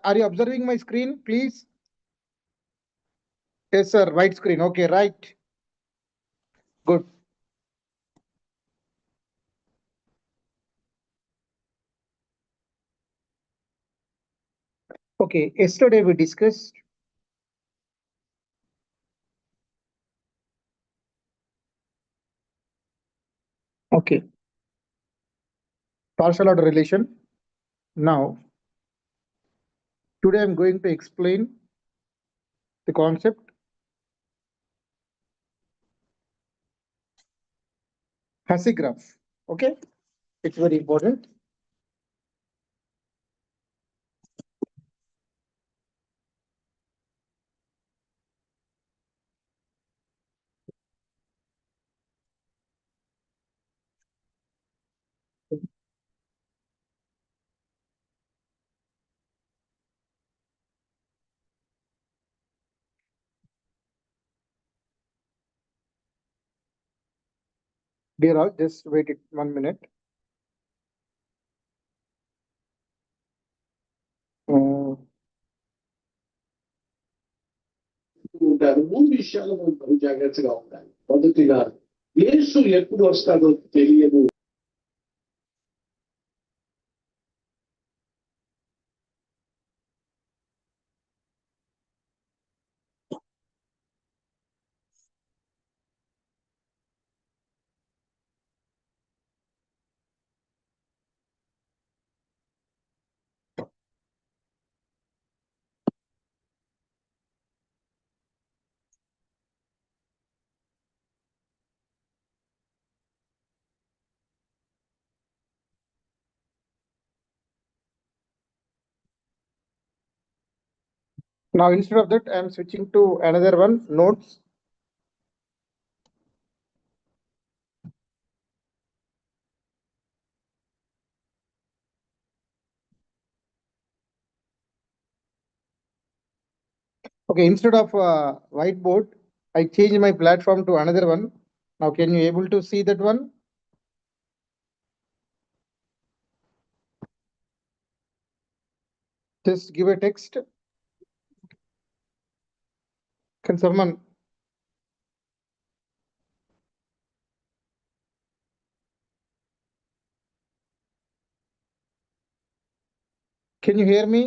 Are you observing my screen, please? Yes, sir. White screen. Okay, right. Good. Okay, yesterday we discussed okay partial order relation. Now, today I'm going to explain the concept Hasse graph. Okay, it's very important. Dear all, just wait it 1 minute. ఉంటారు మూడు విషయాలు మనం బహు జాగ్రత్తగా ఉండాలి. మొదటిగా యేసు ఎప్పుడు వస్తాడో తెలియదు. Now, instead of that, I am switching to another one, notes. Okay, instead of whiteboard, I changed my platform to another one. Now, can you able to see that one? Just give a text. Can someone? Can you hear me?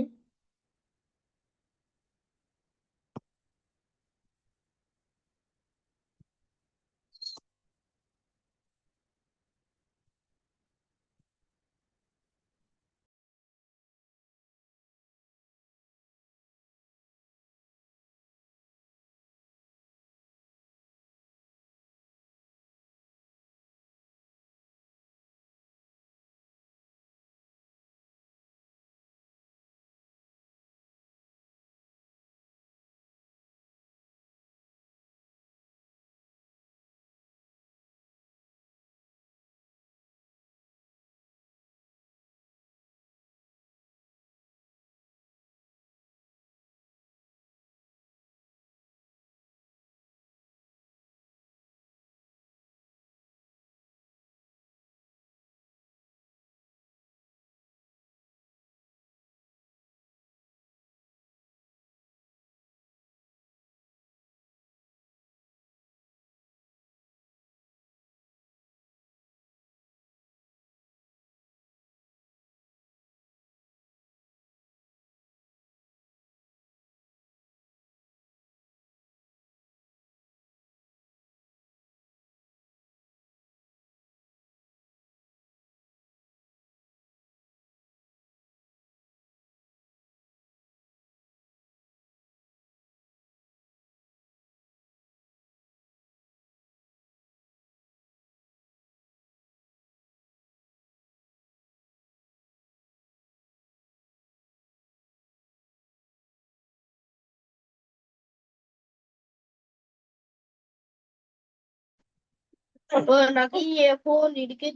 నాకు ఈ phone ఇడికి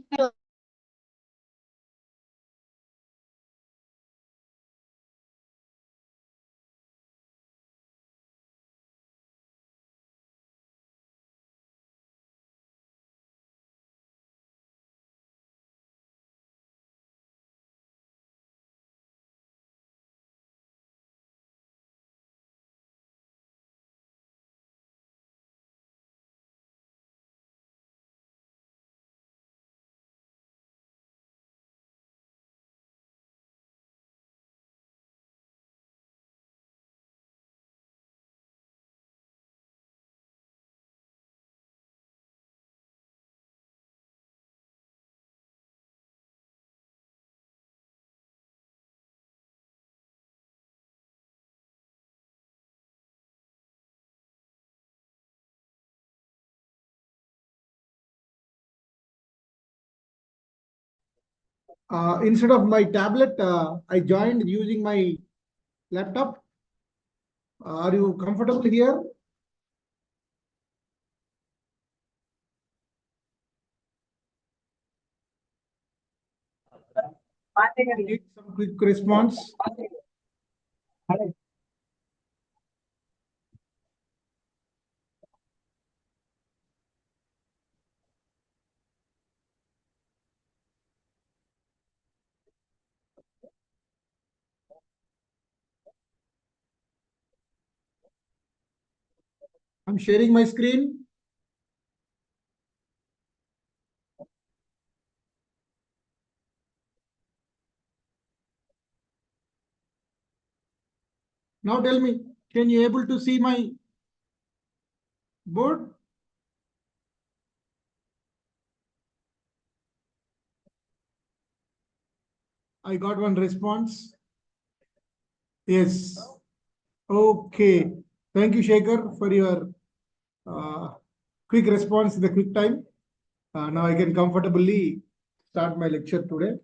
Instead of my tablet, I joined using my laptop. Are you comfortable here? Need some quick response. I'm sharing my screen. Now tell me, can you able to see my board? I got one response. Yes. Okay. Thank you, Shekhar, for your quick response in the quick time. Now I can comfortably start my lecture today.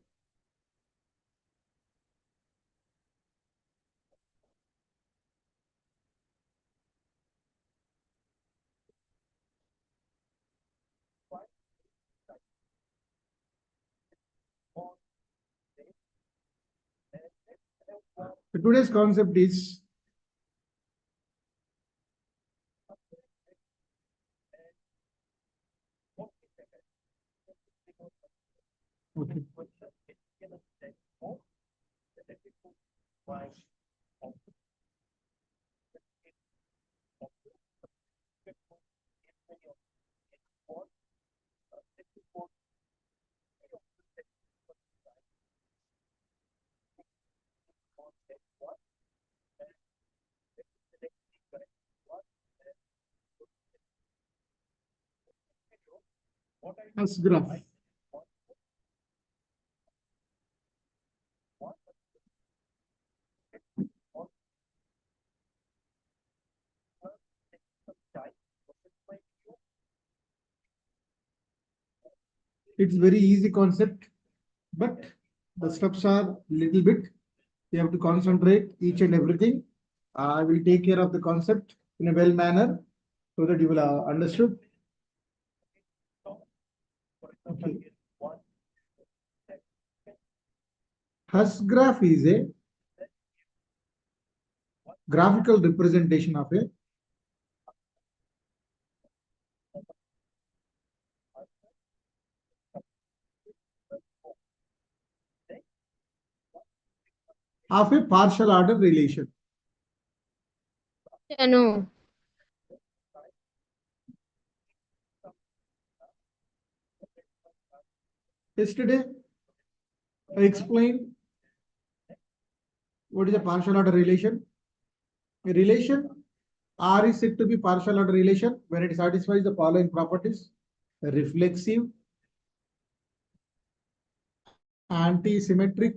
So today's concept is okay. As graph. It's very easy concept, but the steps are little bit. You have to concentrate each and everything. I will take care of the concept in a well manner so that you will understood. Okay. Hus graph is a graphical representation of a partial order relation. No. Yesterday, I explained what is a partial order relation. A relation R is said to be partial order relation when it satisfies the following properties: reflexive, anti-symmetric,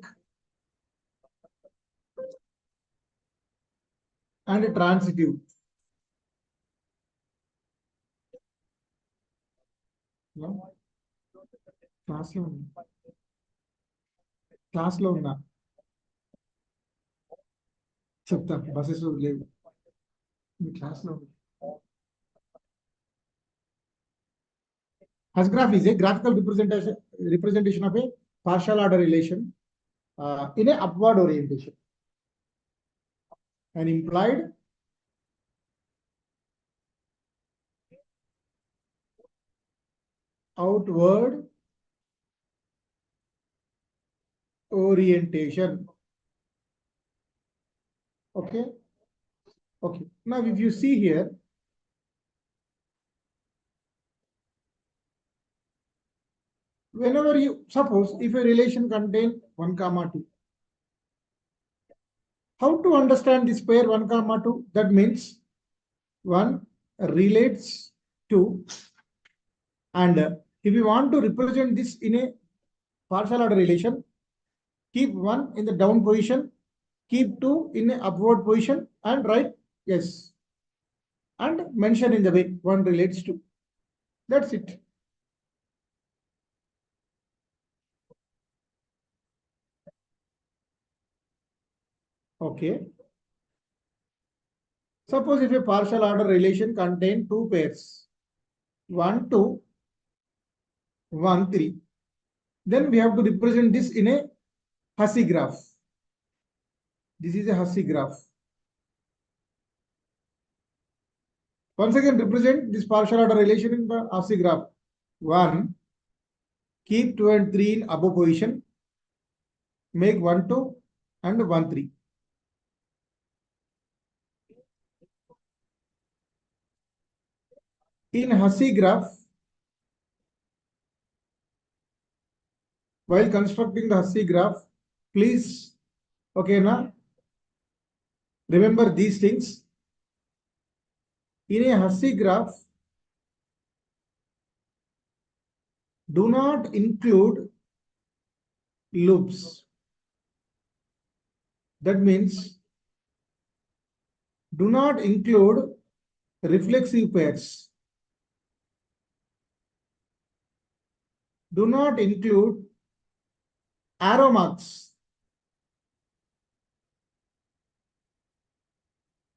and transitive. Class లో ఉన్నా చెప్తా buses లేవు మీ class లో Hus graph is a graphical representation of a partial order relation in a upward orientation. An implied outward orientation. Okay. Okay. Now, if you see here, whenever you suppose if a relation contains 1, 2, how to understand this pair 1, 2? That means 1 relates to, and if you want to represent this in a partial order relation, keep 1 in the down position, keep 2 in a upward position, and write yes, and mention in the way 1 relates to. That's it. Okay. Suppose if a partial order relation contain two pairs, 1, 2, 1, 3, then we have to represent this in a Hussey graph. This is a Hussey graph. Once again, represent this partial order relation in the Hussey graph. 1, keep 2 and 3 in above position, make 1, 2 and 1, 3. In Hussey graph, while constructing the Hussey graph, please, okay, now remember these things. In a Hussey graph, do not include loops. That means do not include reflexive pairs. Do not include arrow marks.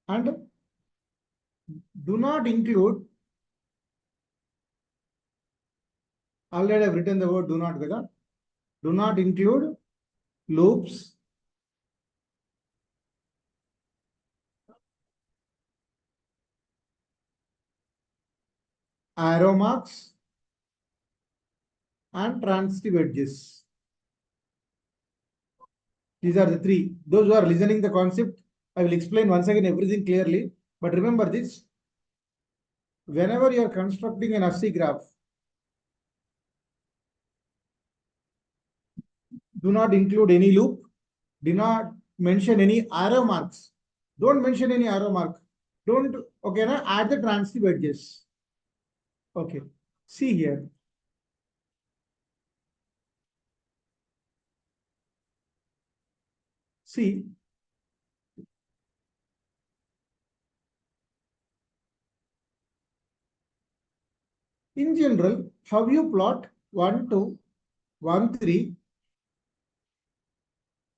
And do not include, already I've written the word do not, do not include loops, arrow marks, and transitive edges. These are the three. Those who are listening the concept, I will explain once again everything clearly. But remember this, whenever you are constructing an Hussey graph, do not include any loop, do not mention any arrow marks. Don't mention any arrow mark. Don't, okay, now add the transitive edges. Okay, see here. See, in general, how you plot 1, 2, 1, 3,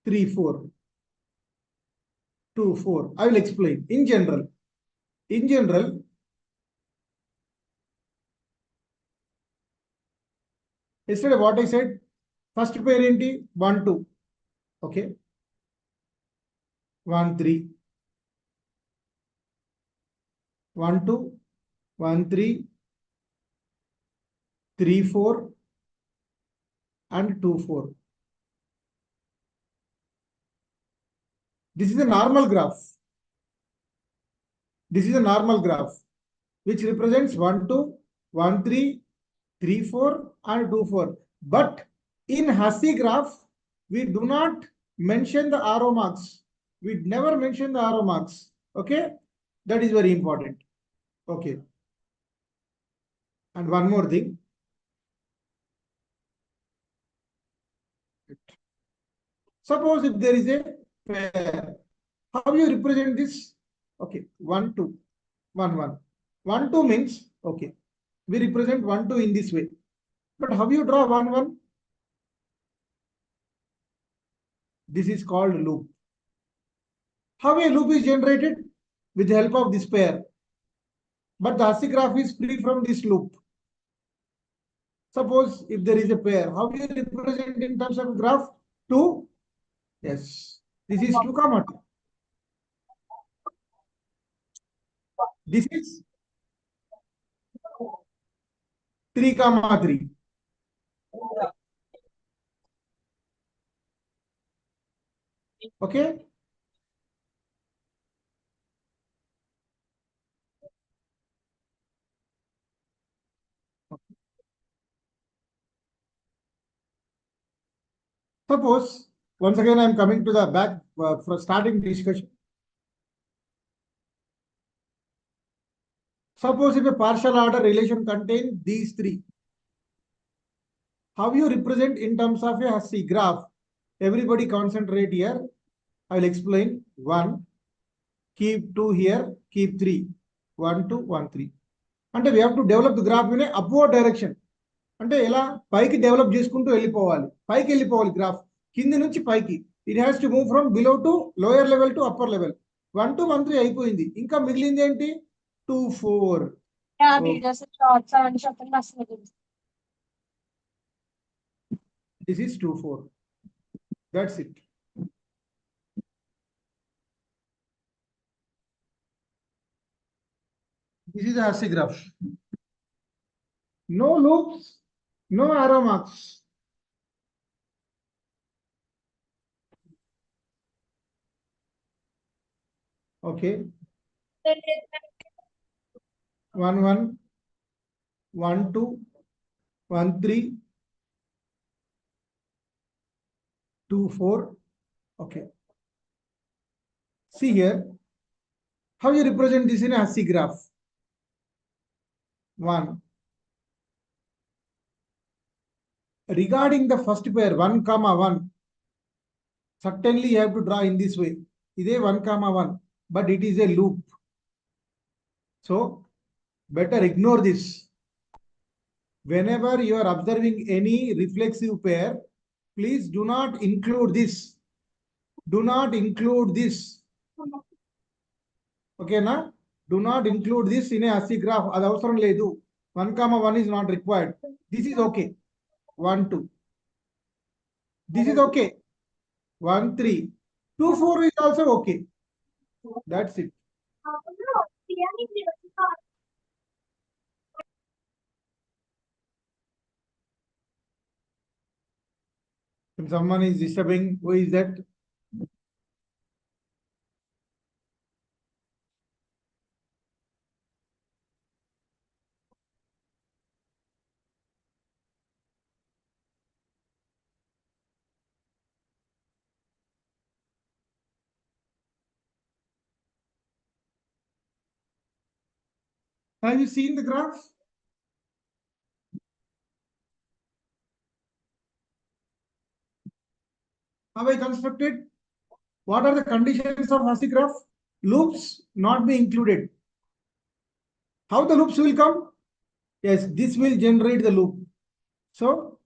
3, 4, 2, 4. I will explain. In general, yesterday what I said, first pair enti 1, 2. Okay. 1, 3. 1, 2, 1, 3, 3, 4, and 2, 4. This is a normal graph. This is a normal graph which represents 1, 2, 1, 3, 3, 4, and 2, 4. But in Hussey graph, we do not mention the arrow marks. We never mention the arrow marks. Okay, that is very important. Okay, and one more thing. Suppose if there is a pair, how you represent this? Okay, 1, 2, 1, 1. 1, 2 means, okay, we represent 1, 2 in this way. But how you draw 1, 1? This is called loop. How a loop is generated? With the help of this pair. But the Hussey graph is free from this loop. Suppose if there is a pair, how do you represent in terms of graph? 2. Yes, this is 2, 2. This is 3, 3. Okay. Suppose, once again, I am coming to the back for starting discussion. Suppose if a partial order relation contains these three, how you represent in terms of a Hussey graph? Everybody concentrate here. I will explain. 1, keep 2 here, keep 3. 1, 2, 1, 3. And we have to develop the graph in a upward direction. అంటే ఎలా పైకి develop చేసుకుంటూ వెళ్ళిపోవాలి, పైకి వెళ్ళిపోవాలి graph, కింది నుంచి పైకి. It has to move from below to lower level to upper level. 1 to 1 3 అయిపోయింది. ఇంకా మిగిలింది ఏంటి? 2 4. This is 2 4. That's it. This is a Hasse graph. No loops, no arrow marks. Okay. 1 1 1 2 1 3 2 4. Okay. See here. How you represent this in a Hasse graph? 1. Regarding the first pair 1 comma 1, certainly you have to draw in this way. Ide 1 comma 1, but it is a loop. So better ignore this. Whenever you are observing any reflexive pair, please do not include this. Do not include this. Okay, na? Do not include this in a Hasse graph. Adi avasaram ledu. 1 comma 1 is not required. This is okay. 1 2. This is okay. 1 3. 2 4 is also okay. That's it. If someone is disturbing, who is that? Have you seen the graph? Have I constructed? What are the conditions of Hasse graph? Loops not be included. How the loops will come? Yes, this will generate the loop. So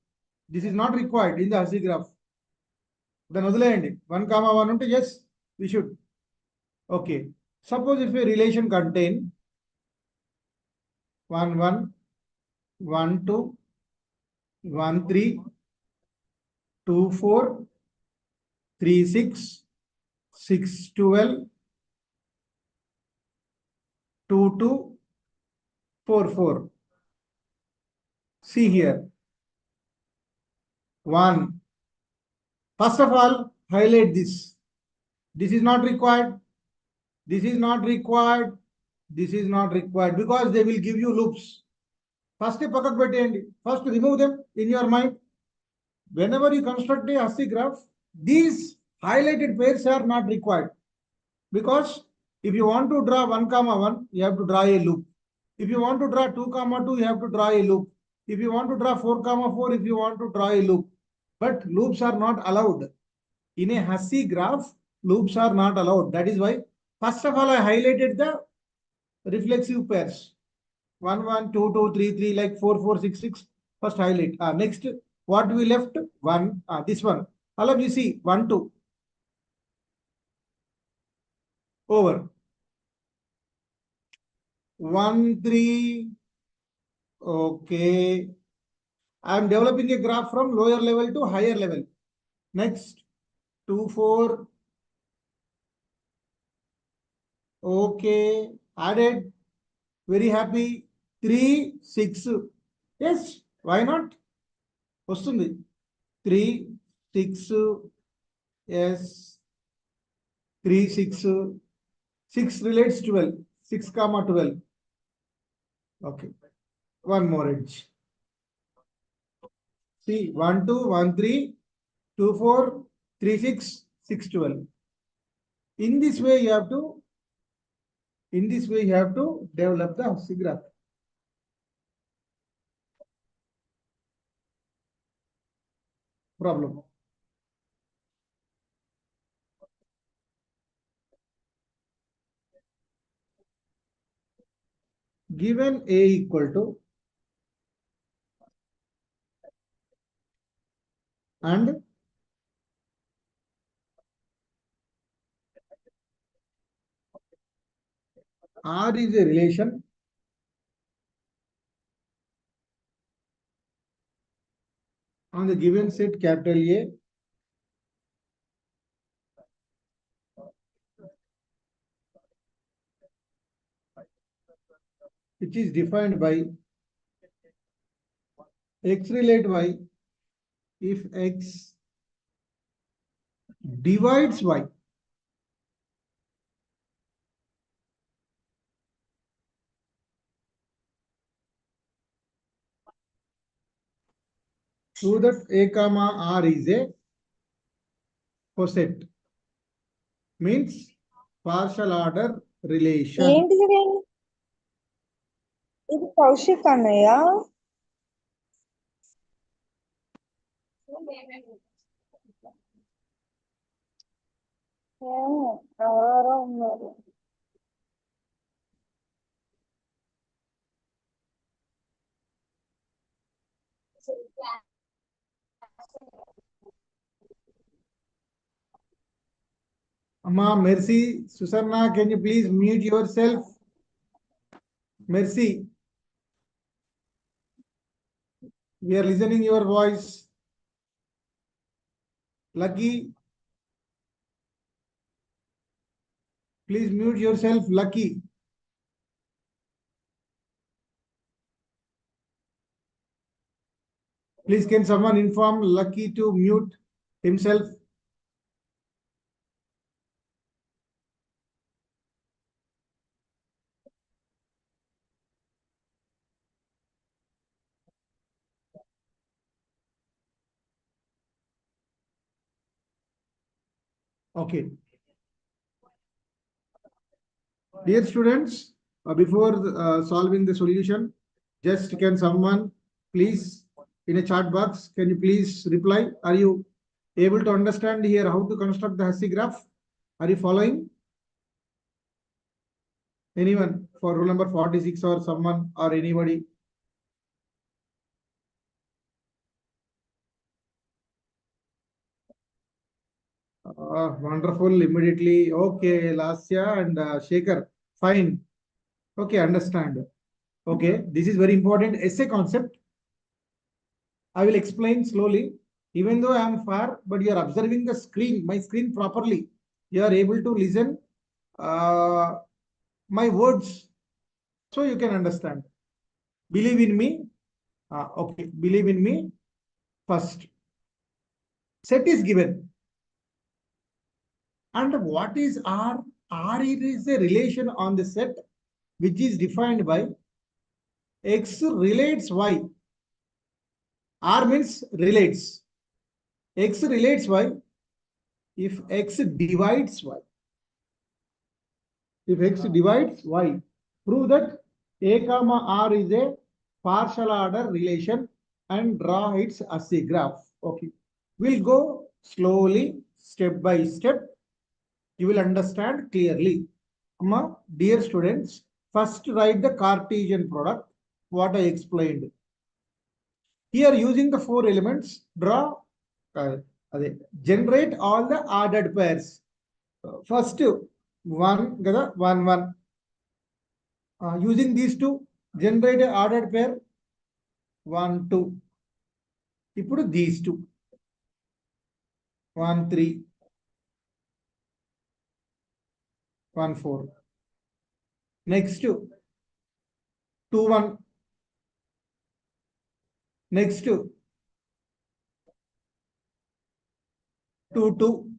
this is not required in the Hasse graph. Then వదిలేయండి 1 comma 1 unte yes, we should. Okay. Suppose if a relation contain 1 1 1 2 1 3 2 4 3 6 6 12 2 2 4 4. See here. 1. First of all, highlight this. This is not required. This is not required. This is not required because they will give you loops. First, first remove them in your mind. Whenever you construct a Hasse graph, these highlighted pairs are not required. Because if you want to draw 1 comma 1, you have to draw a loop. If you want to draw 2 comma 2, you have to draw a loop. If you want to draw 4 comma 4, if you want to draw a loop. But loops are not allowed. In a Hasse graph, loops are not allowed. That is why, first of all, I highlighted the reflexive pairs. 1 1 2 2 3 3 like 4 4 6 6. First highlight. Next, what we left? 1. This one. All of you see 1 2. Over. 1 3. Okay. I am developing a graph from lower level to higher level. Next, 2 4. Okay. Added. Very happy. 3 6. Yes. Why not? వస్తుంది 3 6. Yes. 3 6. 6 relates 12. 6 comma 12. Okay. One more edge. See 1 2 1 3 2 4 3 6 6 12. In this way you have to develop the Hasse graph. Problem. Given A equal to and R is a relation on the given set capital A which is defined by X relate Y if X divides Y. So that A comma R is a coset. Means partial order relation. ఏంటిది ఇది? ఇది కౌశిక్ అన్నయ్య. ఏమో, ఎవరెవరో ఉన్నారు. Amma, Mercy, Susanna, can you please mute yourself? Mercy, we are listening your voice. Lucky, please mute yourself. Lucky. Please, can someone inform Lucky to mute himself? Okay. Dear students, before solving the solution, just can someone please in a chat box, can you please reply? Are you able to understand here how to construct the Hussey graph? Are you following? Anyone for rule number 46 or someone or anybody? Wonderful. Immediately. Okay, Lasya and Shekhar. Fine. Okay, understand. Okay, this is very important essay concept. I will explain slowly. Even though I am far, but you are observing the screen, my screen properly. You are able to listen my words, so you can understand. Believe in me. Okay, believe in me. First, set is given. And what is R? R is a relation on the set which is defined by X relates Y. R means relates. X relates Y if X divides Y. If X divides Y, prove that A comma R is a partial order relation and draw its Hussey graph. Okay. We'll go slowly, step by step. You will understand clearly. Dear students, first write the Cartesian product, what I explained. Here using the 4 elements, draw, generate all the ordered pairs. First, 1, 1, 1. Using these two, generate a ordered pair, 1, 2. ఇప్పుడు these two, 1, 3. 1, 4. Next, 2, 1. Next, 2, 2.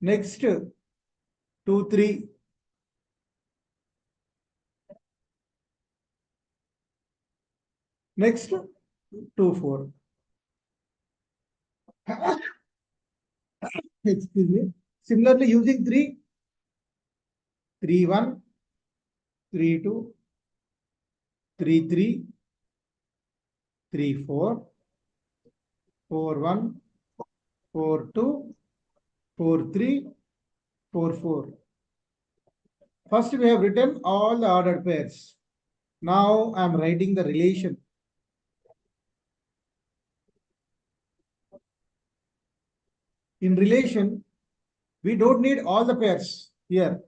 Next, 2, 3. Next, 2, 4. Excuse me. Similarly, using 3, 3, 1, 3, 2, 3, 3, 3, 4, 4, 1, 4, 2, 4, 3, 4, 4. First, we have written all the ordered pairs. Now, I am writing the relation. In relation, we don't need all the pairs here.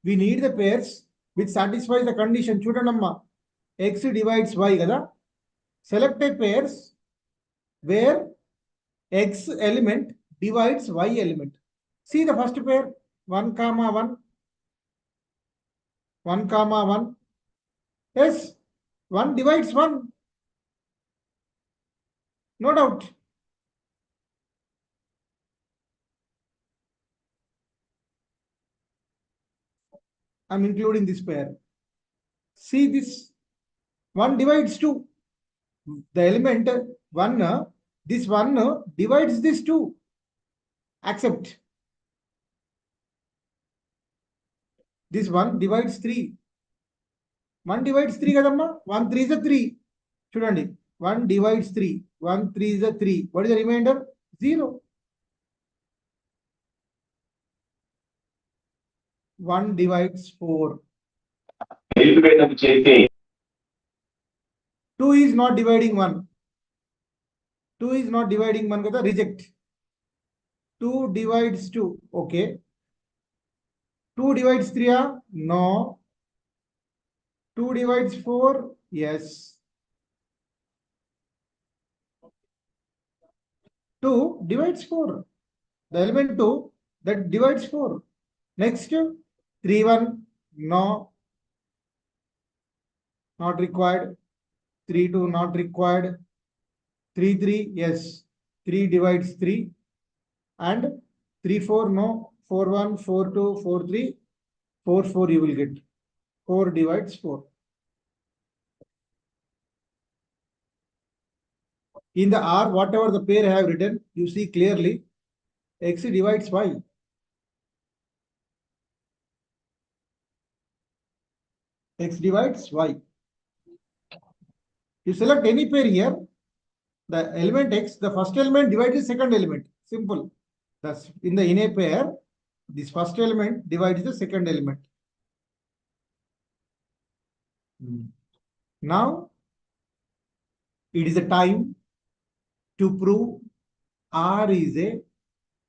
We need the pairs which satisfies the condition. Chudanamma, X divides Y kada. Select a pairs where X element divides Y element. See the first pair, 1, 1, 1, 1. Yes, 1 divides 1. No doubt. I'm including this pair. See this, 1 divides 2. The element 1, this 1 divides this 2. Accept. This 1 divides 3. 1 divides 3 kadamma. 1 3 is a 3. Chudandi. 1 divides 3. 1 3 is a 3. What is the remainder? 0. 1 divides 4. 2 is not dividing 1. 2 is not dividing 1 kada, reject. 2 divides 2. Okay. 2 divides 3? No. 2 divides 4? Yes. 2 divides 4. The element 2 that divides 4. Next, 3 1. No. Not required. 3 2 not required. 3 3. Yes. 3 divides 3. And 3 4 no. 4 1 4 2 4 3 4 4 you will get. 4 divides 4. In the R, whatever the pair I have written, you see clearly X divides Y. X divides Y. You select any pair here, the element X, the first element divides the second element. Simple. Thus, in a pair, this first element divides the second element. Now, it is a time to prove R is a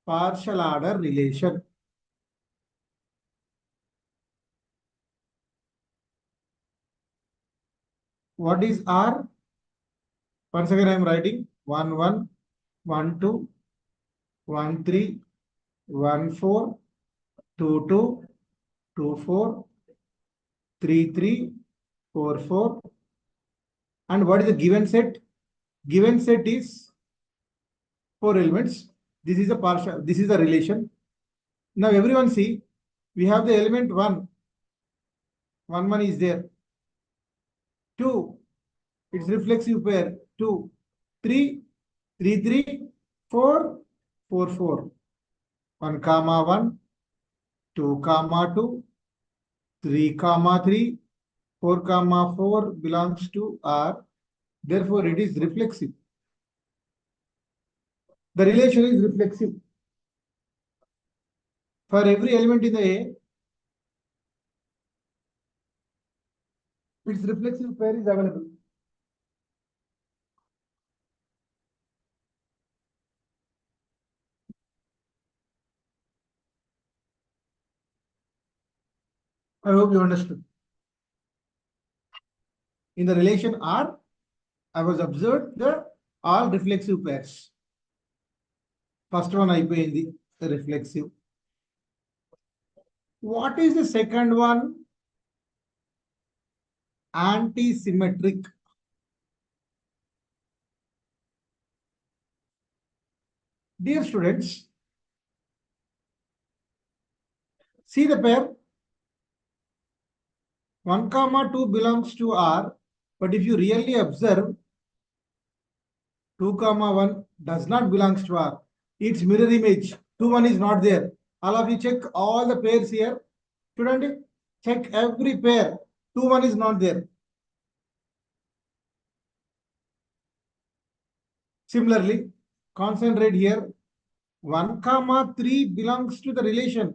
partial order relation. What is R? Once again, I am writing 1 1, 1 2, 1 3, 1 4, 2 2, 2 4, 3 3, 4 4. And what is the given set? Given set is 4 elements. This is a partial, this is a relation. Now everyone see, we have the element 1. 1 1 is there. 2, it's reflexive pair. 2, 3, 3 3, 4, 4 4. 1 comma 1, 2 comma 2, 3 comma 3, 4 comma 4 belongs to R. Therefore, it is reflexive. The relation is reflexive. For every element in the A, its reflexive pair is available. I hope you understood. In the relation R, I was observed the all reflexive pairs. First one I pay in the reflexive. What is the second one? Anti-symmetric. Dear students, see the pair. 1 comma 2 belongs to R, but if you really observe, 2 comma 1 does not belongs to R. Its mirror image, 2 1 is not there. All of you check all the pairs here. Student, check every pair. 2 1 is not there. Similarly, concentrate here. 1 comma 3 belongs to the relation,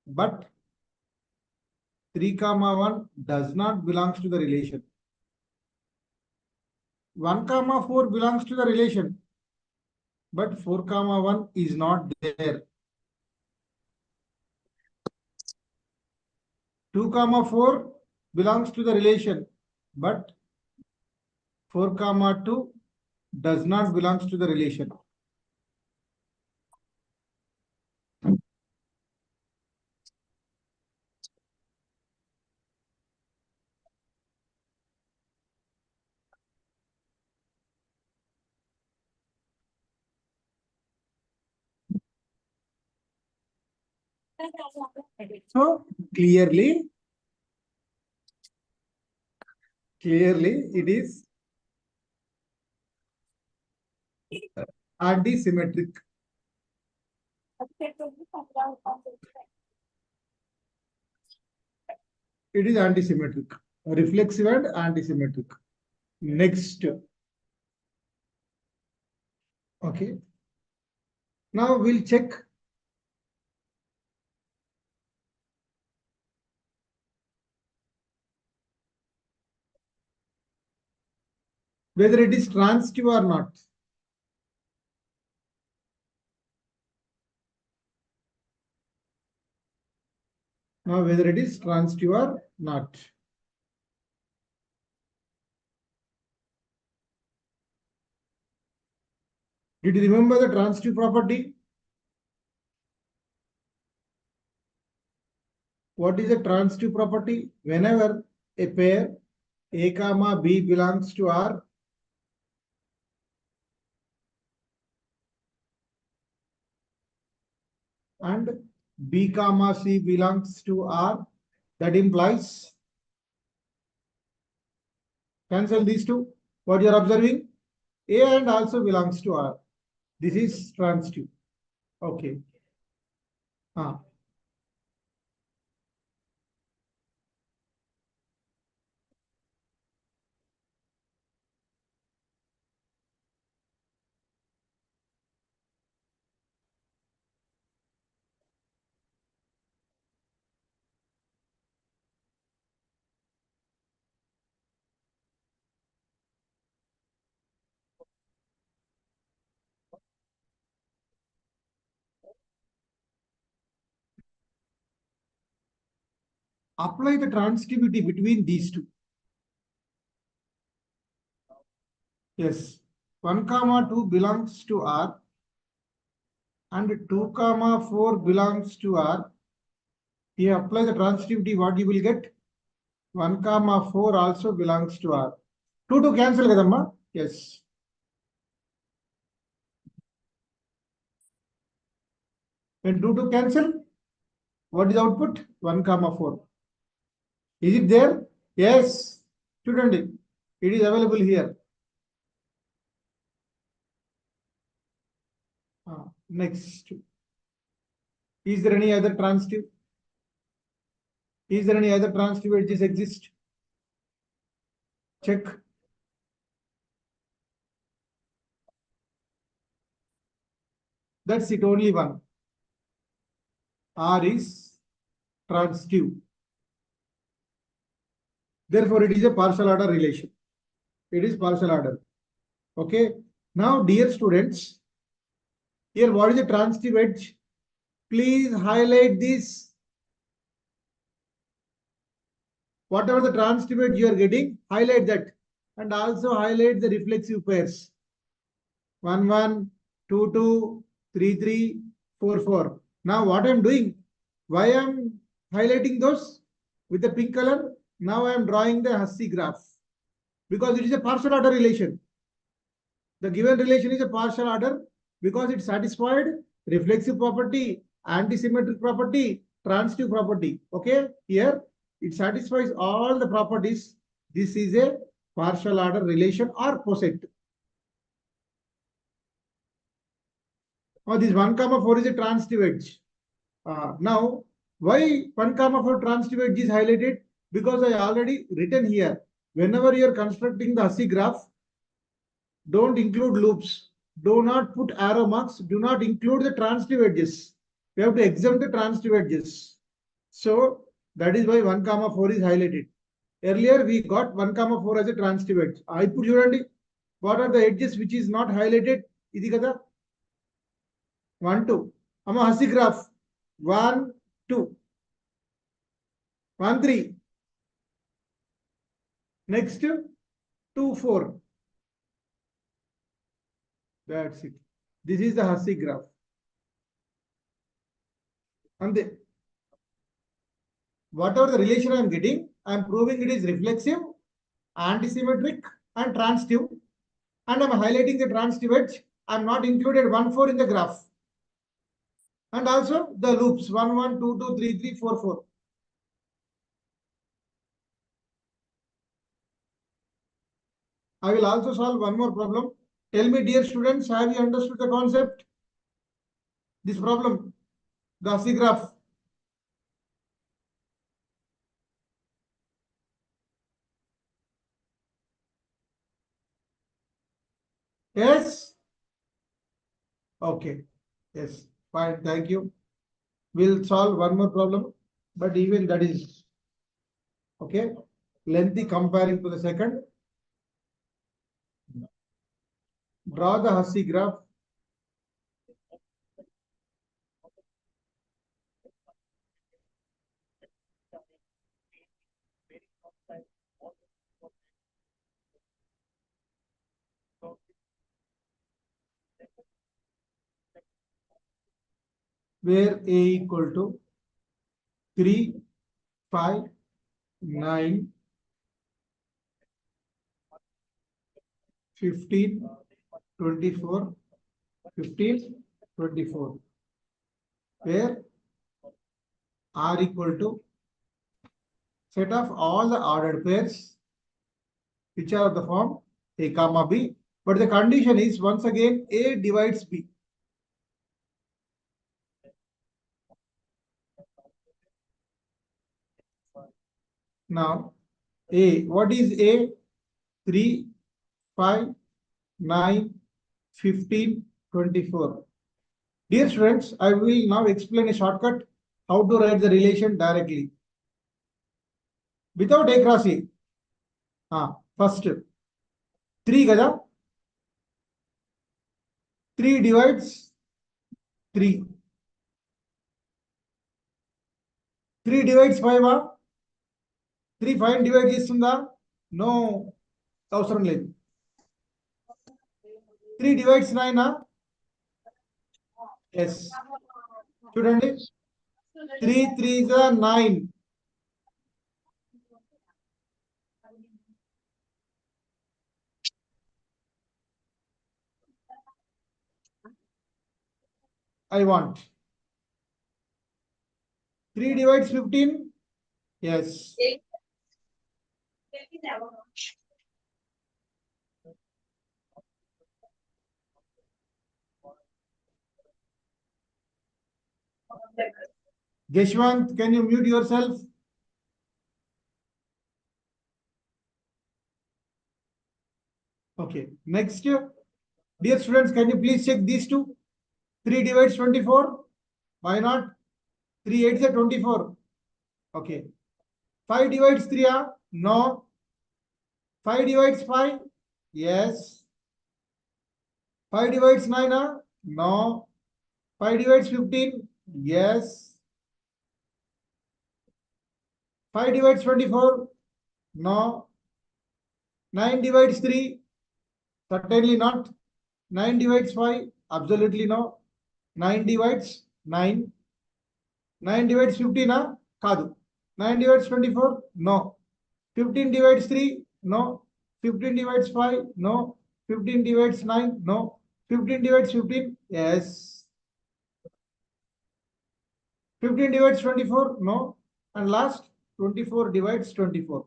but 3 comma 1 does not belongs to the relation. 1 comma 4 belongs to the relation, but 4 comma 1 is not there. 2, 4 belongs to the relation, but 4, 2 does not belongs to the relation. So clearly it is anti-symmetric. It is anti-symmetric, reflexive and anti-symmetric. Next. Okay. Now we'll check whether it is transitive or not. Now whether it is transitive or not. Did you remember the transitive property? What is a transitive property? Whenever a pair A comma B belongs to R, and B comma C belongs to R, that implies, cancel these two. What you are observing? A and also belongs to R. This is transitive. Okay. Apply the transitivity between these two. Yes, 1 comma 2 belongs to R and 2 comma 4 belongs to R. Here apply the transitivity, what you will get? 1 comma 4 also belongs to R. 2 to cancel kadamma? Yes. When 2 to cancel, what is the output? 1 comma 4. Is it there? Yes. Student, it is available here. Next. Is there any other transitive? Is there any other transitive edges exist? Check. That's it, only one. R is transitive. Therefore, it is a partial order relation. It is partial order. Okay. Now, dear students, here what is the transitive edge? Please highlight this. Whatever the transitive edge you are getting, highlight that. And also highlight the reflexive pairs. 1, 1, 2, 2, 3, 3, 4, 4. Now, what I am doing? Why I am highlighting those with the pink color? Now I am drawing the Hussey graph. Because it is a partial order relation. The given relation is a partial order because it satisfied reflexive property, anti-symmetric property, transitive property. Okay, here it satisfies all the properties. This is a partial order relation or poset. Now this 1 comma 4 is a transitive edge. Now why 1 comma 4 transitive edge is highlighted? Because I already written here. Whenever you are constructing the Hussey graph, don't include loops. Do not put arrow marks. Do not include the transitive edges. We have to exempt the transitive edges. So that is why 1 comma 4 is highlighted. Earlier we got 1 comma 4 as a transitive edge. I put you, what are the edges which is not highlighted? Idi kada? 1, 2. Amma Hussey graph. 1, 2. 1, 3. Next, 2, 4. That's it. This is the Hussey graph. And whatever the relation I am getting, I am proving it is reflexive, antisymmetric, and transitive. And I am highlighting the transitive edge. I am not included 1, 4 in the graph. And also the loops 1, 1, 2, 2, 3, 3, 4, 4. I will also solve one more problem. Tell me, dear students, have you understood the concept? This problem, the Hussey graph. Yes? Okay. Yes. Fine. Thank you. We'll solve one more problem, but even that is okay. Lengthy comparing to the second. Draw the Hussey graph. Where A equal to 3, 5, 9, 15, 24, 15, 24. Where R equal to set of all the ordered pairs which are of the form A comma B. But the condition is once again A divides B. Now A, what is A? 3, 5, 9, 15, 24. Dear students, I will now explain a shortcut how to write the relation directly. Without A cross A. First 3 kada. 3 divides 3. 3 divides 5. 3 5 divide chestunda? No. Avsaram ledhu. 3 divides 9. Yes. Chudandi. 3 3 is 9. I want. 3 divides 15. Yes. Geshwant, can you mute yourself? Okay. Next, dear students, can you please check these two? 3 divides 24. Why not? 3 8 is 24. Okay. 5 divides 3. No. 5 divides 5. Yes. 5 divides 9. No. 5 divides 15. Yes. 5 divides 24. No. 9 divides 3. Certainly not. 9 divides 5. Absolutely no. 9 divides 9. 9 divides 15. Kadu. 9 divides 24. No. 15 divides 3. No. 15 divides 5. No. 15 divides 9. No. 15 divides 15. Yes. 15 divides 24. No. And last 24 divides 24.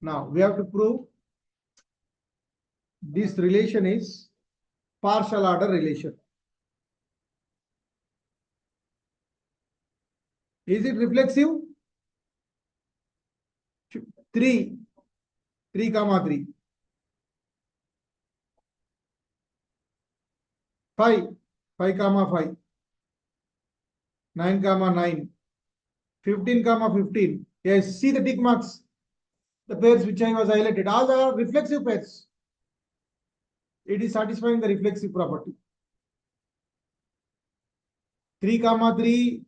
Now we have to prove this relation is partial order relation. Is it reflexive? 3, 3 comma 3. 5, 5 comma 5. 9 comma 9. 15 comma 15. Yes, see the tick marks. The pairs which I was highlighted. All the reflexive pairs. It is satisfying the reflexive property. 3 comma 3.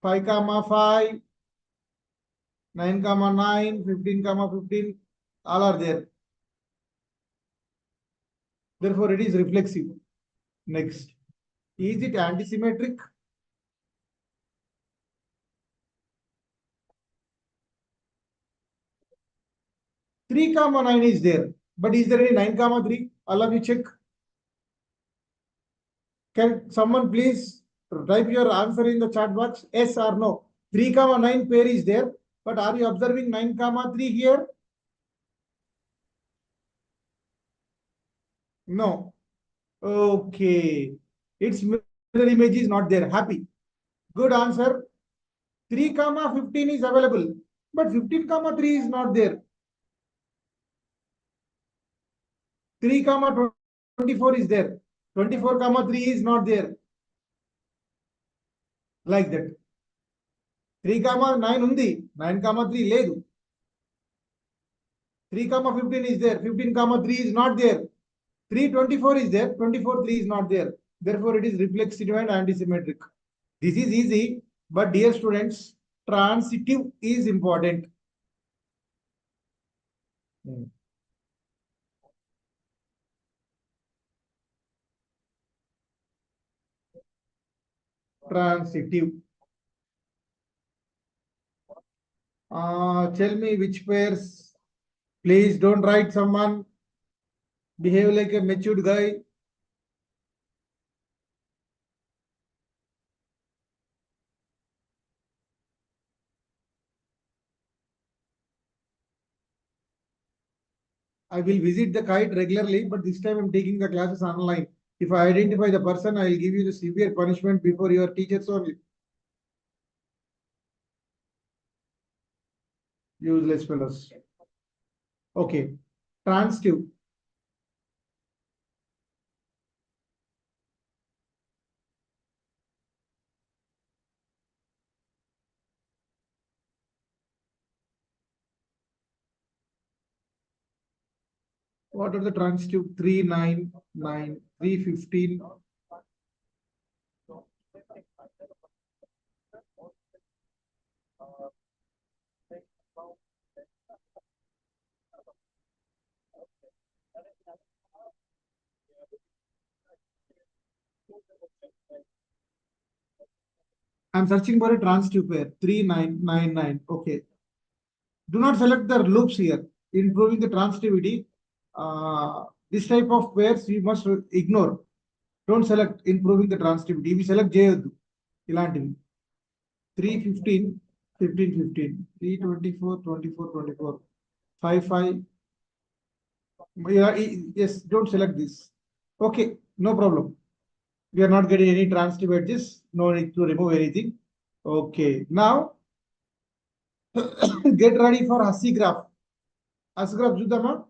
5 comma 5, 9 comma 9, 15 comma 15, all are there. Therefore, it is reflexive. Next, is it antisymmetric? Three comma 9 is there, but is there any 9 comma 3? All of you check. Can someone please type your answer in the chat box? Yes or no? 3 comma 9 pair is there, but are you observing 9 comma 3 here? No. Okay. Its mirror image is not there. Happy. Good answer. 3 comma 15 is available, but 15 comma 3 is not there. 3 comma 24 is there. 24 comma 3 is not there. Like that. 3 comma 9 undi. 9 comma 3 ledu. 3 comma 15 is there. 15 comma 3 is not there. 324 is there. 24 3 is not there. Therefore, it is reflexive and antisymmetric. This is easy, but dear students, transitive is important. Transitive. Tell me which pairs. Please don't write someone. Behave like a matured guy. I will visit the KIET regularly, but this time I'm taking the classes online. If I identify the person, I will give you the severe punishment before your teachers only. Useless fellows. Okay. Transitive. What are the transitive? 399, 315. I'm searching for a transitive pair. 3999. Okay. Do not select the loops here. In proving the transitivity, this type of pairs you must ignore. Don't select in proving the transitivity. We select J. Ilantivi. 315, 15, 15, 324, 24, 24, 55. Yeah, yes, don't select this. Okay, no problem. We are not getting any transitive edges. No need to remove anything. Okay, now get ready for Hussey graph. Hussey graph, Judama.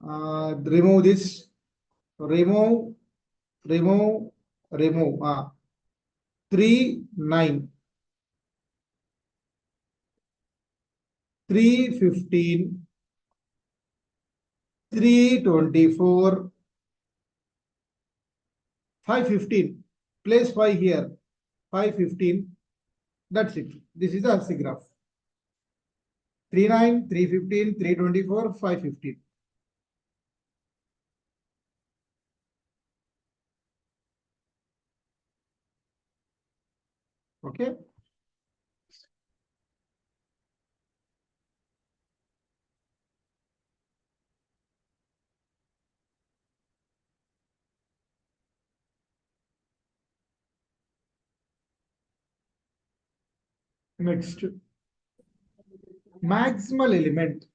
Remove this. Remove. 3, 9. 3, 15. 3, 24. 5, 15. Place 5 here. 5, 15. That's it. This is the Hussey graph. 3, 9, 3, 15, 3, 24, 5, 15. Okay. Next. Maximal element.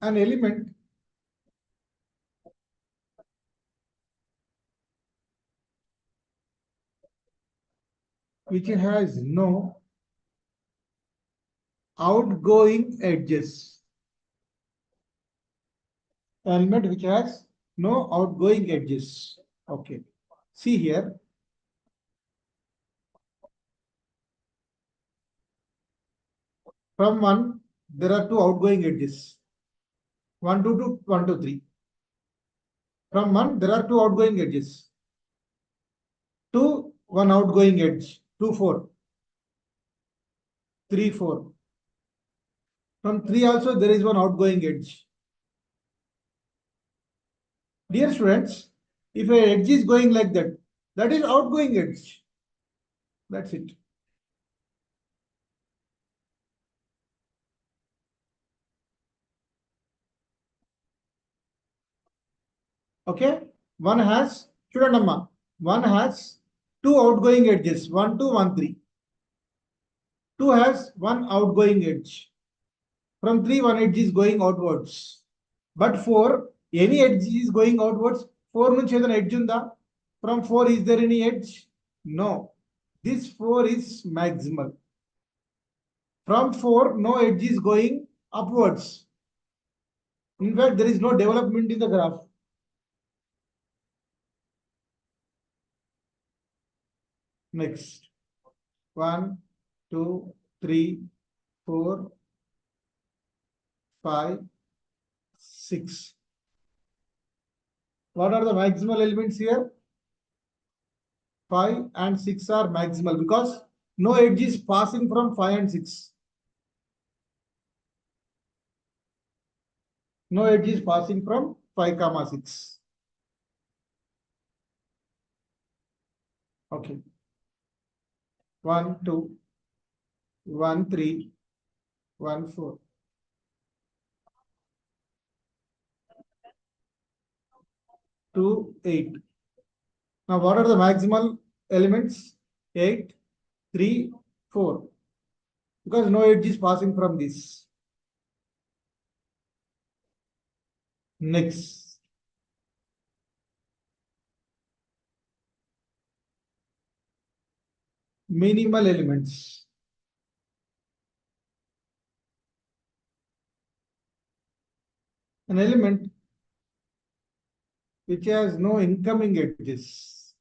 An element which has no outgoing edges. Element which has no outgoing edges. Okay. See here. From 1 there are two outgoing edges. 1, 2 to 1, 2, 3. From 1, there are two outgoing edges. 2, 1 outgoing edge. 2, 4. 3, 4. From 3 also there is one outgoing edge. Dear students, if an edge is going like that, that is outgoing edge. That's it. Okay, one has, Chudanamma, one has two outgoing edges, 1, 2, 1, 3. 2 has one outgoing edge. From 3, one edge is going outwards. But 4, any edge is going outwards. 4 nunchi edana edge unda? From 4, is there any edge? No. This 4 is maximal. From 4, no edge is going upwards. In fact, there is no development in the graph. Next. 1, 2, 3, 4, 5, 6. What are the maximal elements here? 5 and 6 are maximal because no edge is passing from 5 and 6. No edge is passing from 5, 6. Okay. 1, 2, 1, 3, 1, 4. 2, 8. Now, what are the maximal elements? 8, 3, 4. Because no edge is passing from this. Next. Minimal elements. An element which has no incoming edges.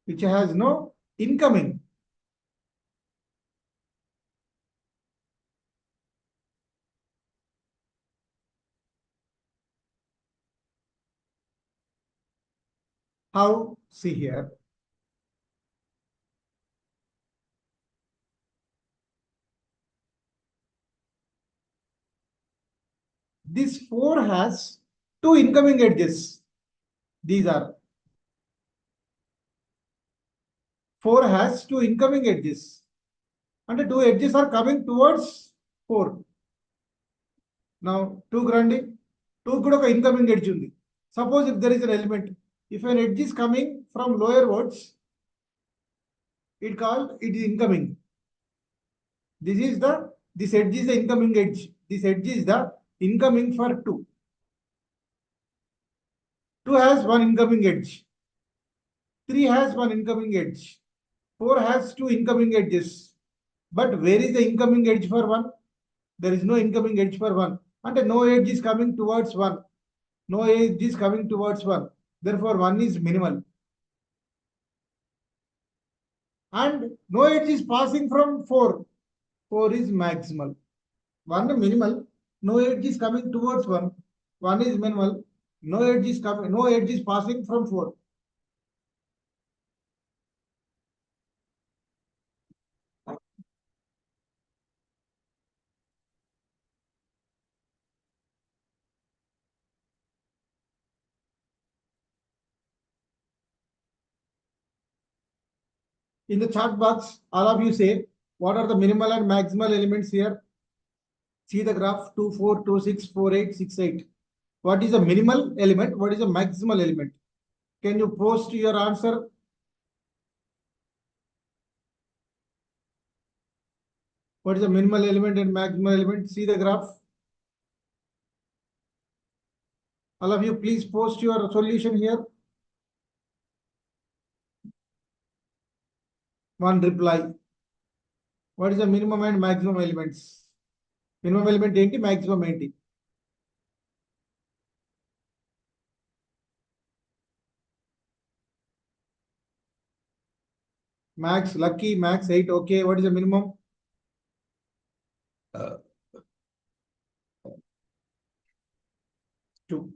Which has no incoming. How? See here. This 4 has two incoming edges. These are 4 has two incoming edges. And the two edges are coming towards 4. Now 2 grandi, 2 kuda oka incoming edge undi. Suppose if there is an element, if an edge is coming from lower wards, it is incoming. This edge is the incoming edge. This edge is the incoming for 2. 2 has one incoming edge. 3 has one incoming edge. 4 has two incoming edges. But where is the incoming edge for 1? There is no incoming edge for 1. And no edge is coming towards 1. No edge is coming towards 1. Therefore, 1 is minimal. And no edge is passing from 4. 4 is maximal. 1 minimal. No edge is coming towards 1. 1 is minimal. No edge is coming. No edge is passing from 4. In the chat box, all of you say, what are the minimal and maximal elements here? See the graph 2, 4, 2, 6, 4, 8, 6, 8. What is the minimal element? What is the maximal element? Can you post your answer? What is the minimal element and maximal element? See the graph. All of you, please post your solution here. One reply. What is the minimum and maximum elements? Minimum element enti, maximum enti. Max, lucky, max 8. Okay, what is the minimum? Uh, 2.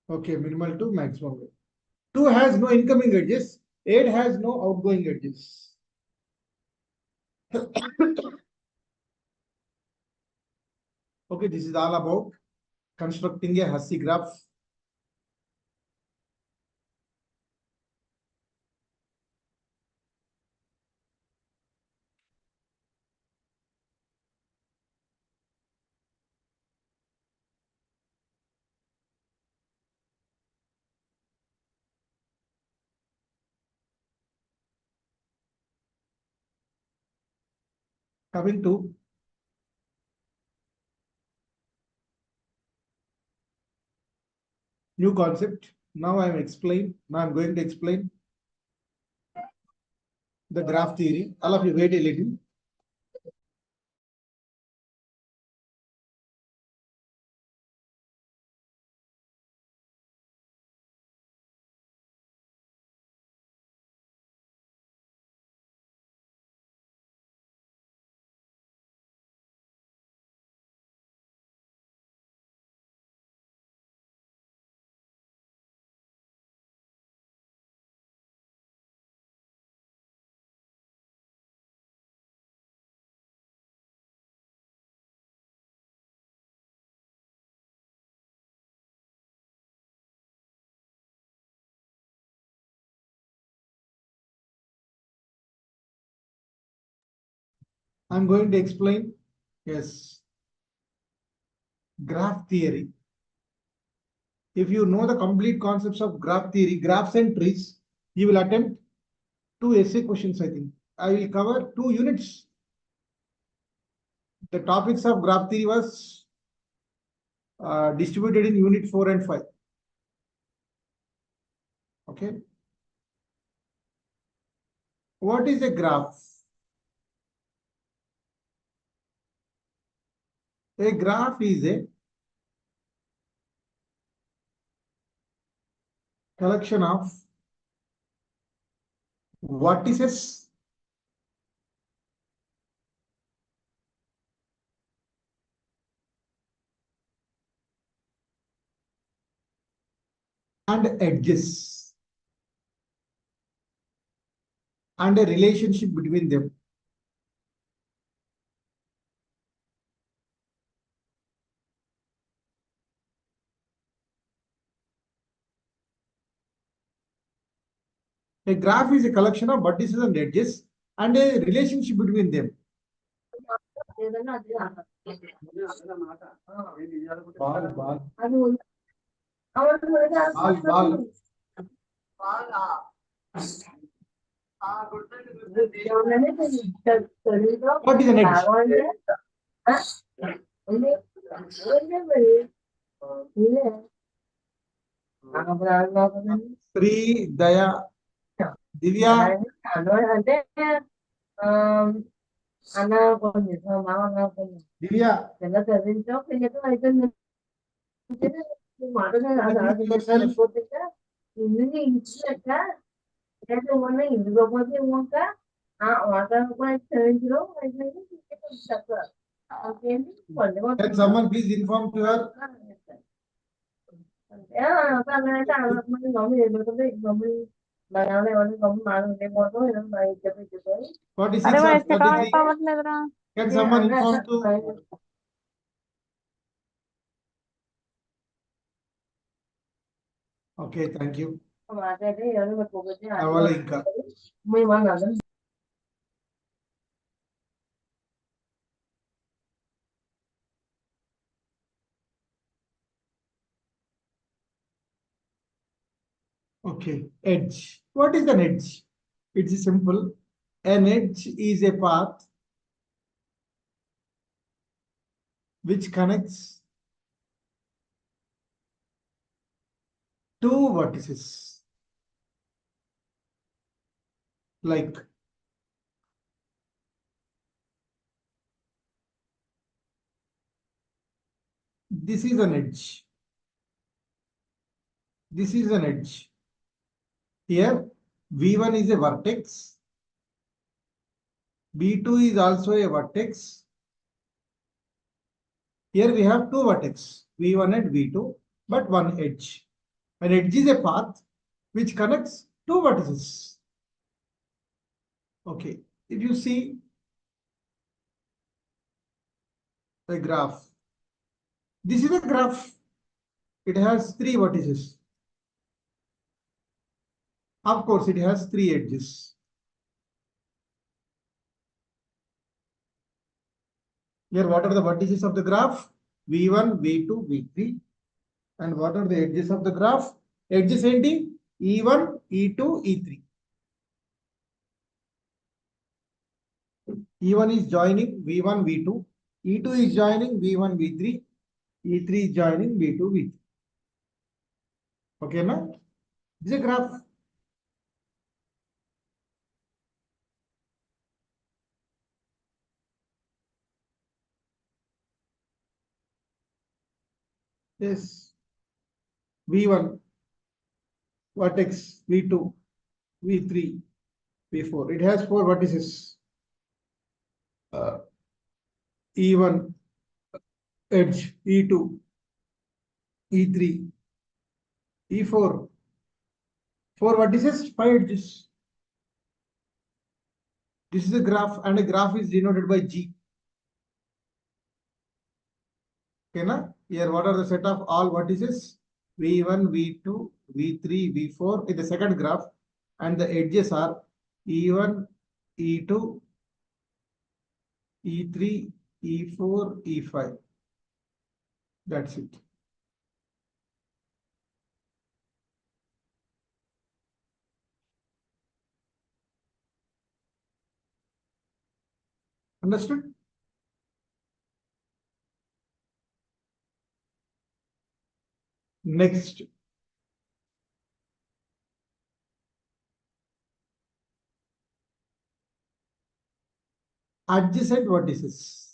Okay, minimal 2, maximum 8. 2 has no incoming edges. 8 has no outgoing edges. Okay, this is all about constructing a Hussey graph. Coming to new concept. Now I'm going to explain the graph theory. All of you wait a little. I'm going to explain, yes, graph theory. If you know the complete concepts of graph theory, graphs and trees, you will attempt 2 essay questions, I think. I will cover 2 units. The topics of graph theory was distributed in unit 4 and 5. Okay. What is a graph? A graph is a collection of vertices and edges and a relationship between them. A graph is a collection of vertices and edges and a relationship between them. Ball. What is an edge? Sri, Daya, Divya. Divya. Can someone please inform to her? What is 6 or 43? Can someone inform to? Okay, thank you. Avala Inka. Okay, edge. What is an edge? It's simple. An edge is a path which connects 2 vertices. Like this is an edge. This is an edge. Here V1 is a vertex. B2 is also a vertex. Here we have two vertices, V1 and V2, but one edge. An edge is a path which connects two vertices. Okay, if you see the graph, this is a graph. It has three vertices. Of course, it has three edges. Here, what are the vertices of the graph? V1, V2, V3. And what are the edges of the graph? Edges enti? E1, E2, E3. E1 is joining V1, V2. E2 is joining V1, V3. E3 is joining V2, V3. Okay, na? This is a graph. Yes. V1, vertex, V2, V3, V4. It has four vertices. E1, edge, E2, E3, E4. Four vertices, five edges. This is a graph, and a graph is denoted by G. Okay, na? Here, what are the set of all vertices? V1, V2, V3, V4 in the second graph, and the edges are E1, E2, E3, E4, E5. That's it. Understood? Next. Adjacent vertices.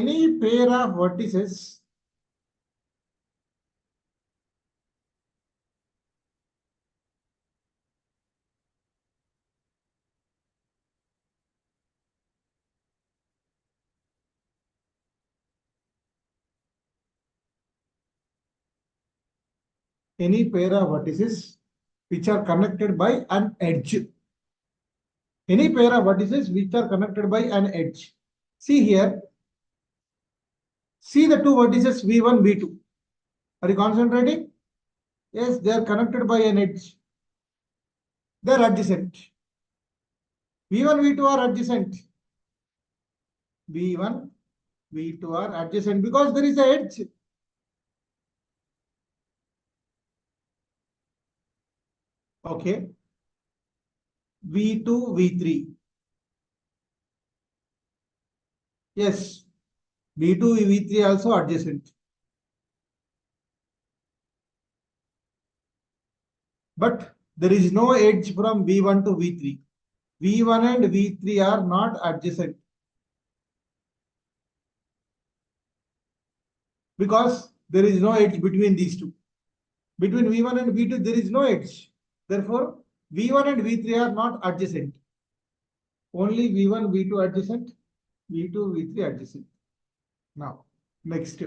Any pair of vertices which are connected by an edge. Any pair of vertices which are connected by an edge. See here. See the two vertices V1, V2. Are you concentrating? Yes, they are connected by an edge. They are adjacent. V1, V2 are adjacent. V1, V2 are adjacent because there is an edge. Okay. V2, V3. Yes. V2, V3 also adjacent. But there is no edge from V1 to V3. V1 and V3 are not adjacent. Because there is no edge between these two. Between V1 and V2, there is no edge. Therefore, V1 and V3 are not adjacent. Only V1, V2 adjacent, V2, V3 adjacent. Now, next.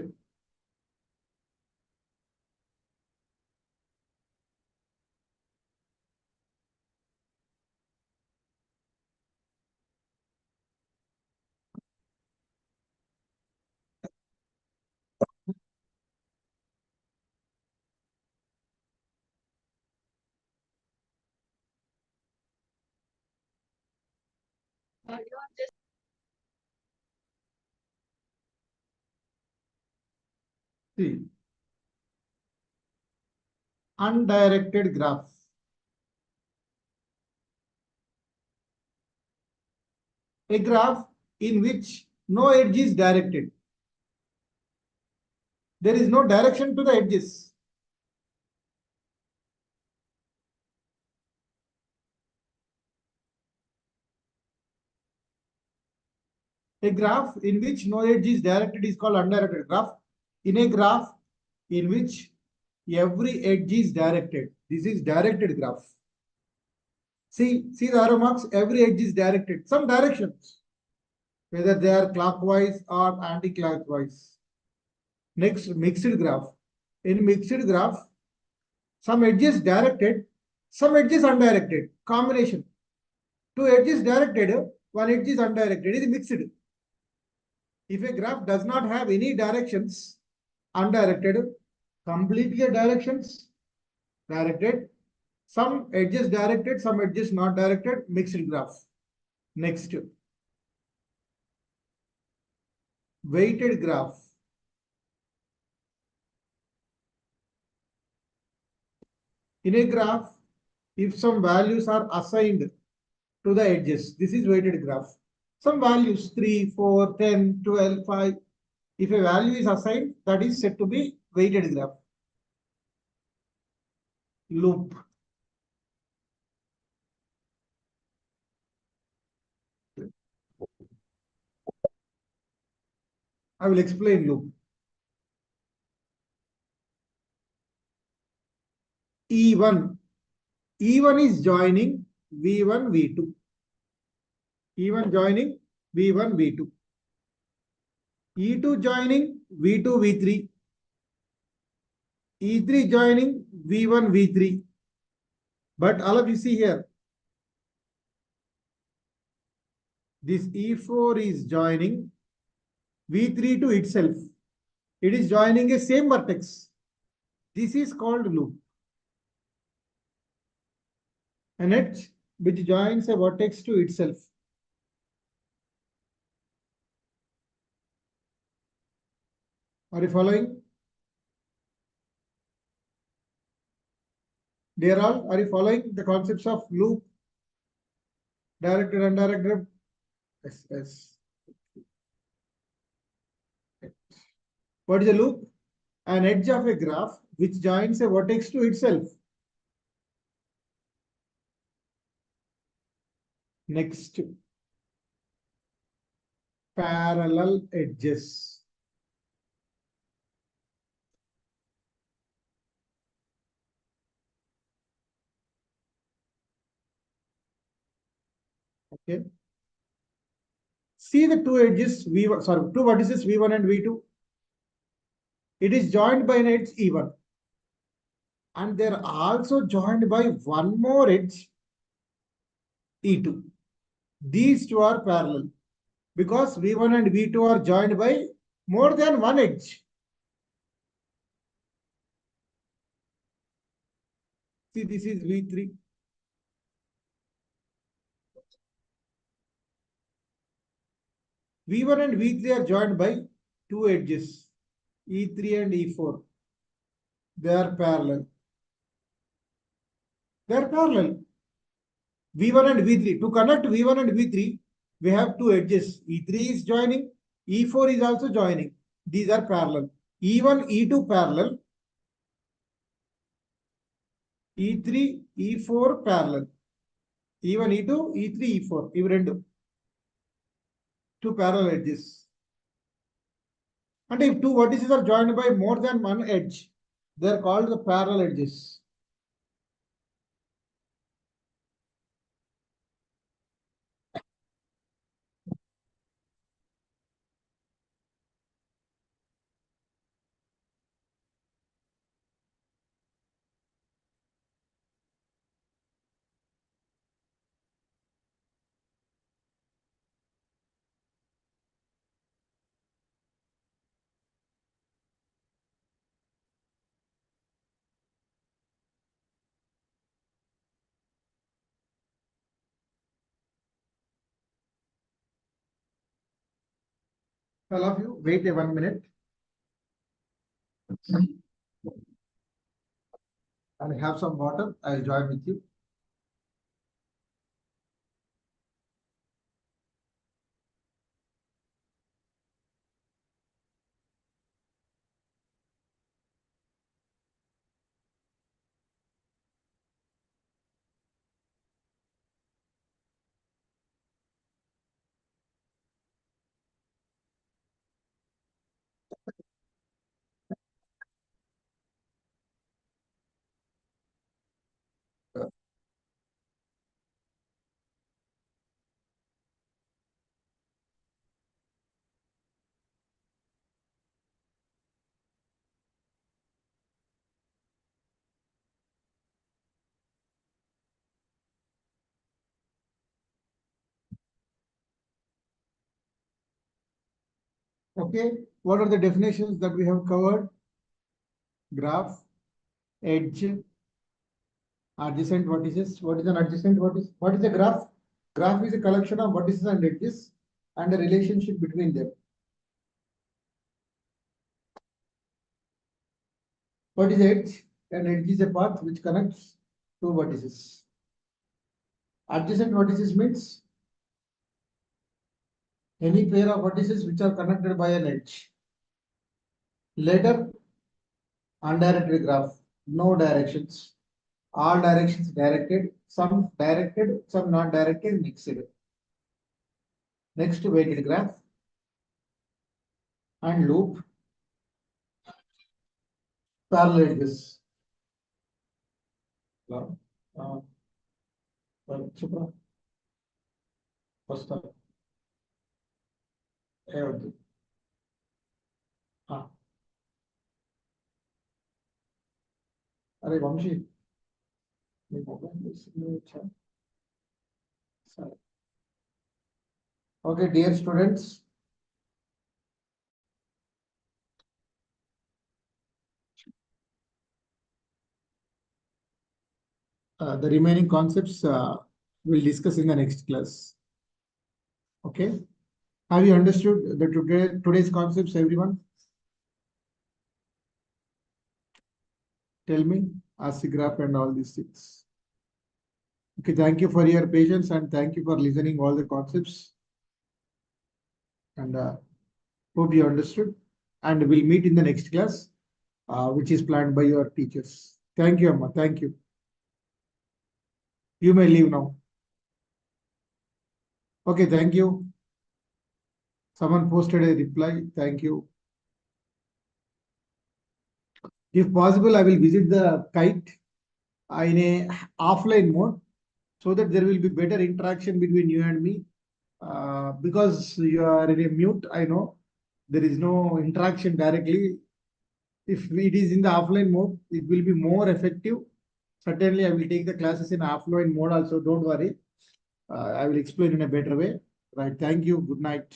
See, undirected graph. A graph in which no edge is directed. There is no direction to the edges. A graph in which no edge is directed is called undirected graph. In a graph in which every edge is directed, this is directed graph. See the arrow marks, every edge is directed, some directions, whether they are clockwise or anti-clockwise. Next, mixed graph. In mixed graph, some edges directed, some edges undirected, combination. Two edges directed, one edge is undirected, is mixed. If a graph does not have any directions, undirected, completely directions, directed, some edges directed, some edges not directed, mixed graph. Next, weighted graph. In a graph, if some values are assigned to the edges, this is weighted graph. Some values 3, 4, 10, 12, 5. If a value is assigned, that is said to be weighted graph. Loop. I will explain loop. E1. E1 is joining V1, V2. E1 joining V1, V2. E2 joining V2, V3. E3 joining V1, V3. But all of you see here, this E4 is joining V3 to itself. It is joining a same vertex. This is called loop. An edge which joins a vertex to itself. Are you following? Dear all, are you following the concepts of loop, directed, undirected? Yes, yes. What is a loop? An edge of a graph which joins a vertex to itself. Next, parallel edges. Okay. See the two edges V1, sorry, two vertices V1 and V2. It is joined by an edge E1. And they are also joined by one more edge E2. These two are parallel because V1 and V2 are joined by more than one edge. See, this is V3. V1 and V3 are joined by two edges, E3 and E4. They are parallel. They are parallel. V1 and V3. To connect V1 and V3, we have two edges. E3 is joining, E4 is also joining. These are parallel. E1, E2 parallel. E3, E4 parallel. E1, E2, E3, E4. Ivi two parallel edges. And if two vertices are joined by more than one edge, they are called the parallel edges. All of you, wait a 1 minute. I'll have some water. I'll join with you. Okay, what are the definitions that we have covered? Graph, edge, adjacent vertices. What is an adjacent vertex? What is a graph? Graph is a collection of vertices and edges and a relationship between them. What is edge? An edge is a path which connects two vertices. Adjacent vertices means any pair of vertices which are connected by an edge. Ladder, undirected graph, no directions. All directions directed, some not directed, mixed. Next, weighted graph and loop, parallel edges. Supra. First up. अरे वंशी okay, dear students, the remaining concepts we'll discuss in the next class. Okay, have you understood the today's concepts, everyone? Tell me, ask the graph and all these things. Okay, thank you for your patience and thank you for listening all the concepts. And hope you understood. And we'll meet in the next class, which is planned by your teachers. Thank you, Amma. Thank you. You may leave now. Okay, thank you. Someone posted a reply. Thank you. If possible, I will visit the KIET in a offline mode so that there will be better interaction between you and me. Because you are in a mute, I know there is no interaction directly. If it is in the offline mode, it will be more effective. Certainly, I will take the classes in offline mode also. Don't worry. I will explain in a better way. Right. Thank you. Good night.